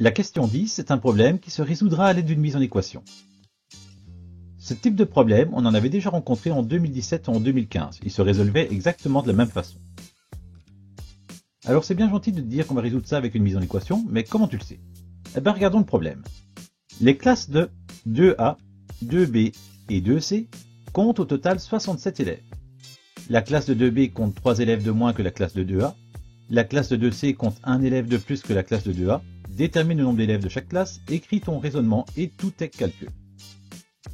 La question 10 est un problème qui se résoudra à l'aide d'une mise en équation. Ce type de problème, on en avait déjà rencontré en 2017 ou en 2015. Il se résolvait exactement de la même façon. Alors c'est bien gentil de te dire qu'on va résoudre ça avec une mise en équation, mais comment tu le sais? Eh bien regardons le problème. Les classes de 2A, 2B et 2C comptent au total 67 élèves. La classe de 2B compte 3 élèves de moins que la classe de 2A. La classe de 2C compte 1 élève de plus que la classe de 2A. Détermine le nombre d'élèves de chaque classe, écris ton raisonnement et tout est calcul.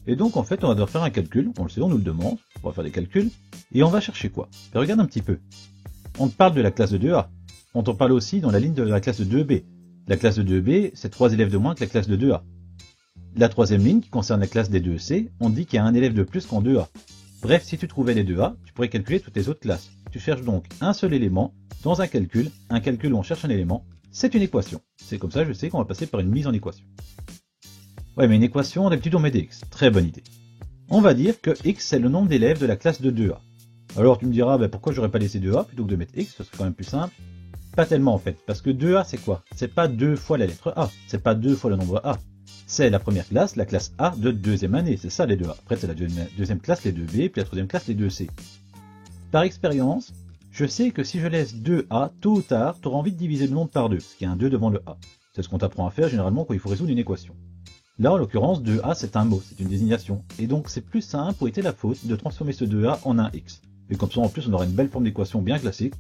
Et donc en fait on va devoir faire un calcul, on le sait, on nous le demande, on va faire des calculs, et on va chercher quoi? Et regarde un petit peu. On te parle de la classe de 2A, on t'en parle aussi dans la ligne de la classe de 2B. La classe de 2B, c'est 3 élèves de moins que la classe de 2A. La troisième ligne qui concerne la classe des 2C, on dit qu'il y a un élève de plus qu'en 2A. Bref, si tu trouvais les 2A, tu pourrais calculer toutes les autres classes. Tu cherches donc un seul élément dans un calcul où on cherche un élément, c'est une équation. C'est comme ça, je sais qu'on va passer par une mise en équation. Ouais, mais une équation, d'habitude on met des x. Très bonne idée. On va dire que x c'est le nombre d'élèves de la classe de 2A. Alors tu me diras, pourquoi j'aurais pas laissé 2A plutôt que de mettre x, ce serait quand même plus simple. Pas tellement en fait, parce que 2A c'est quoi? C'est pas 2 fois la lettre A, c'est pas 2 fois le nombre A. C'est la première classe, la classe A de deuxième année, c'est ça les 2A. Après c'est la deuxième classe, les 2B, puis la troisième classe, les 2C. Par expérience, je sais que si je laisse 2A, tôt ou tard, tu auras envie de diviser le nombre par 2, parce qu'il y a un 2 devant le A. C'est ce qu'on t'apprend à faire généralement quand il faut résoudre une équation. Là, en l'occurrence, 2A c'est un mot, c'est une désignation. Et donc c'est plus simple pour éviter la faute de transformer ce 2A en un x. Et comme ça en plus on aura une belle forme d'équation bien classique.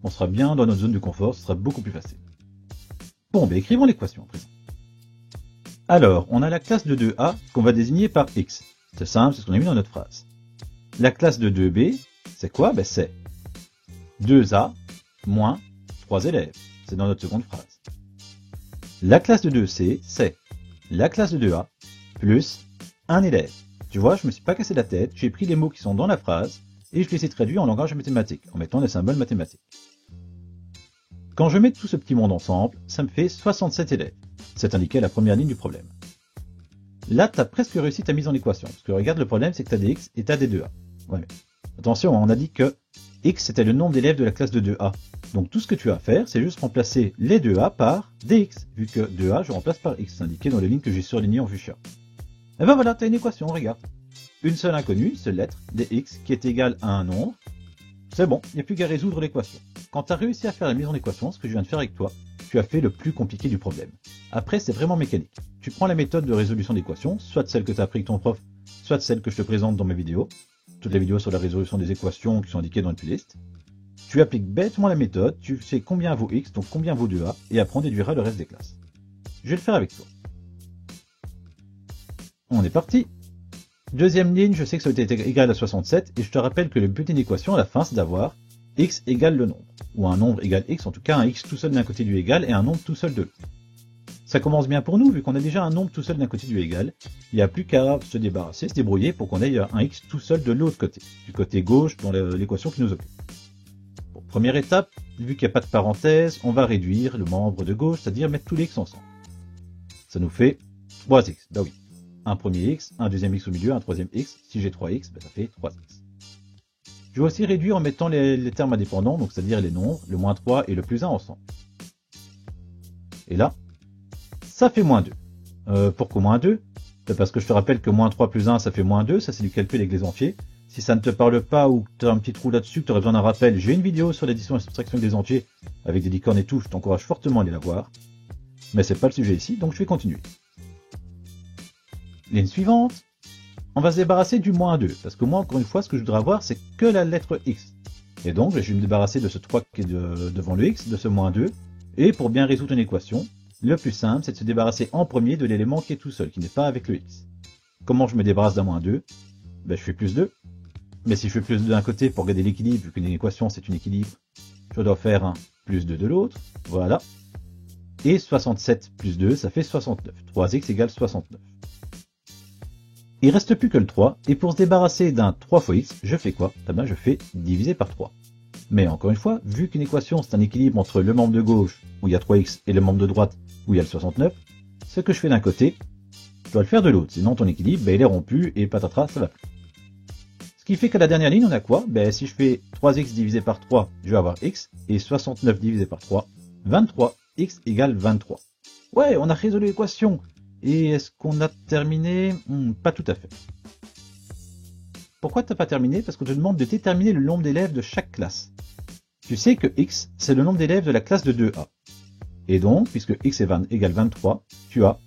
On sera bien dans notre zone de confort, ce sera beaucoup plus facile. Bon, écrivons l'équation à présent. Alors, on a la classe de 2A qu'on va désigner par x. C'est simple, c'est ce qu'on a mis dans notre phrase. La classe de 2B, c'est quoi? C'est 2A moins 3 élèves. C'est dans notre seconde phrase. La classe de 2C, c'est la classe de 2A plus un élève. Tu vois, je me suis pas cassé la tête, j'ai pris les mots qui sont dans la phrase et je les ai traduits en langage mathématique, en mettant des symboles mathématiques. Quand je mets tout ce petit monde ensemble, ça me fait 67 élèves. C'est indiqué à la première ligne du problème. Là, tu as presque réussi ta mise en équation, parce que regarde, le problème c'est que tu as des x et tu as des 2a. Ouais, mais attention, on a dit que x c'était le nombre d'élèves de la classe de 2a. Donc tout ce que tu as à faire, c'est juste remplacer les 2a par dx, vu que 2a je remplace par x, indiqué dans les lignes que j'ai surlignées en fuchsia. Et ben voilà, tu as une équation, regarde. Une seule inconnue, une seule lettre, dx, qui est égale à un nombre. C'est bon, il n'y a plus qu'à résoudre l'équation. Quand tu as réussi à faire la mise en équation, ce que je viens de faire avec toi, tu as fait le plus compliqué du problème. Après, c'est vraiment mécanique. Tu prends la méthode de résolution d'équations, soit celle que tu as appris avec ton prof, soit celle que je te présente dans mes vidéos. Toutes les vidéos sur la résolution des équations qui sont indiquées dans une playlist. Tu appliques bêtement la méthode, tu sais combien vaut x, donc combien vaut 2a, et après on déduira le reste des classes. Je vais le faire avec toi. On est parti. Deuxième ligne, je sais que ça a été égal à 67, et je te rappelle que le but d'une équation à la fin, c'est d'avoir x égale le nombre, ou un nombre égale x, en tout cas un x tout seul d'un côté du égal et un nombre tout seul de l'autre. Ça commence bien pour nous, vu qu'on a déjà un nombre tout seul d'un côté du égal, il n'y a plus qu'à se débarrasser, se débrouiller pour qu'on ait un x tout seul de l'autre côté, du côté gauche dans l'équation qui nous occupe. Bon, première étape, vu qu'il n'y a pas de parenthèse, on va réduire le membre de gauche, c'est-à-dire mettre tous les x ensemble. Ça nous fait 3x, bah oui. Un premier x, un deuxième x au milieu, un troisième x. Si j'ai 3x, ça fait 3x. Je vais aussi réduire en mettant les termes indépendants, donc c'est-à-dire les nombres, le moins 3 et le plus 1 ensemble. Et là, ça fait moins 2. Pourquoi moins 2? C'est parce que je te rappelle que moins 3 plus 1, ça fait moins 2, ça c'est du calcul avec les entiers. Si ça ne te parle pas ou que tu as un petit trou là-dessus, que tu aurais besoin d'un rappel, j'ai une vidéo sur l'addition et la soustraction avec des entiers, avec des licornes et tout, je t'encourage fortement à aller la voir. Mais c'est pas le sujet ici, donc je vais continuer. Ligne suivante, on va se débarrasser du moins 2, parce que moi, encore une fois, ce que je voudrais avoir, c'est que la lettre x. Et donc, je vais me débarrasser de ce 3 qui est devant le x, de ce moins 2, et pour bien résoudre une équation, le plus simple, c'est de se débarrasser en premier de l'élément qui est tout seul, qui n'est pas avec le x. Comment je me débarrasse d'un moins 2? Je fais plus 2. Mais si je fais plus 2 d'un côté pour garder l'équilibre, vu qu'une équation c'est un équilibre, je dois faire un plus 2 de l'autre, voilà. Et 67 plus 2, ça fait 69. 3x égale 69. Il reste plus que le 3, et pour se débarrasser d'un 3 fois x, je fais quoi? Je fais diviser par 3. Mais encore une fois, vu qu'une équation c'est un équilibre entre le membre de gauche, où il y a 3x, et le membre de droite, où il y a le 69, ce que je fais d'un côté, je dois le faire de l'autre, sinon ton équilibre, il est rompu, et patatras, ça va plus. Ce qui fait qu'à la dernière ligne, on a quoi? Si je fais 3x divisé par 3, je vais avoir x, et 69 divisé par 3, 23, x égale 23. Ouais, on a résolu l'équation. Et est-ce qu'on a terminé? Pas tout à fait. Pourquoi t'as pas terminé? Parce qu'on te demande de déterminer le nombre d'élèves de chaque classe. Tu sais que x, c'est le nombre d'élèves de la classe de 2A. Et donc, puisque x égale 23, tu as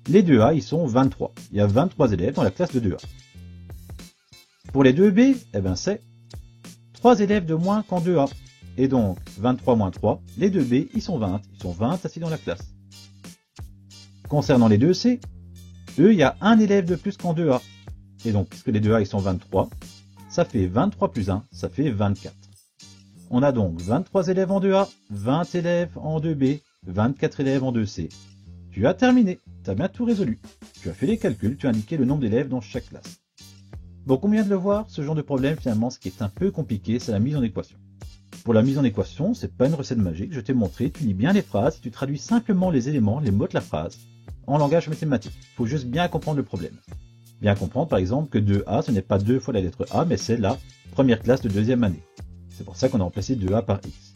les 2A, ils sont 23. Il y a 23 élèves dans la classe de 2A. Pour les 2B, eh ben c'est 3 élèves de moins qu'en 2A. Et donc, 23 moins 3, les 2B, ils sont 20. Ils sont 20 assis dans la classe. Concernant les 2C, eux, il y a un élève de plus qu'en 2A. Et donc, puisque les 2A, ils sont 23, ça fait 23 plus 1, ça fait 24. On a donc 23 élèves en 2A, 20 élèves en 2B, 24 élèves en 2C. Tu as terminé, tu as bien tout résolu. Tu as fait les calculs, tu as indiqué le nombre d'élèves dans chaque classe. Donc on vient de le voir, ce genre de problème, finalement, ce qui est un peu compliqué, c'est la mise en équation. Pour la mise en équation, c'est pas une recette magique, je t'ai montré, tu lis bien les phrases, et tu traduis simplement les éléments, les mots de la phrase, en langage mathématique. Il faut juste bien comprendre le problème. Bien comprendre, par exemple, que 2A, ce n'est pas 2 fois la lettre A, mais c'est la première classe de deuxième année. C'est pour ça qu'on a remplacé 2A par X.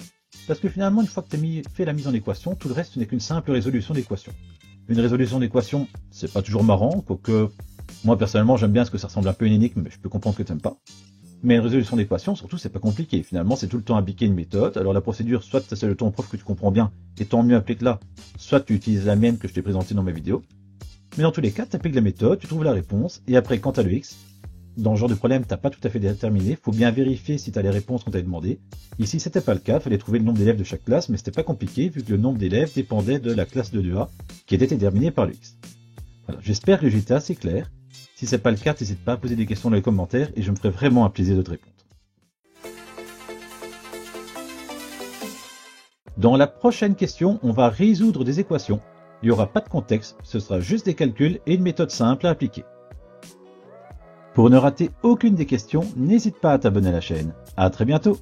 Parce que finalement, une fois que tu as fait la mise en équation, tout le reste n'est qu'une simple résolution d'équation. Une résolution d'équation, c'est pas toujours marrant, quoique moi personnellement j'aime bien parce que ça ressemble un peu à une énigme, mais je peux comprendre que tu n'aimes pas. Mais une résolution d'équation, surtout, c'est pas compliqué. Finalement, c'est tout le temps appliquer une méthode. Alors la procédure, soit c'est celle de ton prof que tu comprends bien, et tant mieux applique-la, soit tu utilises la mienne que je t'ai présentée dans ma vidéo. Mais dans tous les cas, tu appliques la méthode, tu trouves la réponse, et après, quand tu as le X, dans ce genre de problème, tu n'as pas tout à fait déterminé, il faut bien vérifier si tu as les réponses qu'on t'a demandé. Ici, c'était pas le cas, il fallait trouver le nombre d'élèves de chaque classe, mais c'était pas compliqué, vu que le nombre d'élèves dépendait de la classe de 2A, qui était déterminée par le X. Voilà, j'espère que j'étais assez clair. Si c'est pas le cas, n'hésite pas à poser des questions dans les commentaires, et je me ferai vraiment un plaisir de te répondre. Dans la prochaine question, on va résoudre des équations. Il n'y aura pas de contexte, ce sera juste des calculs et une méthode simple à appliquer. Pour ne rater aucune des questions, n'hésite pas à t'abonner à la chaîne. À très bientôt!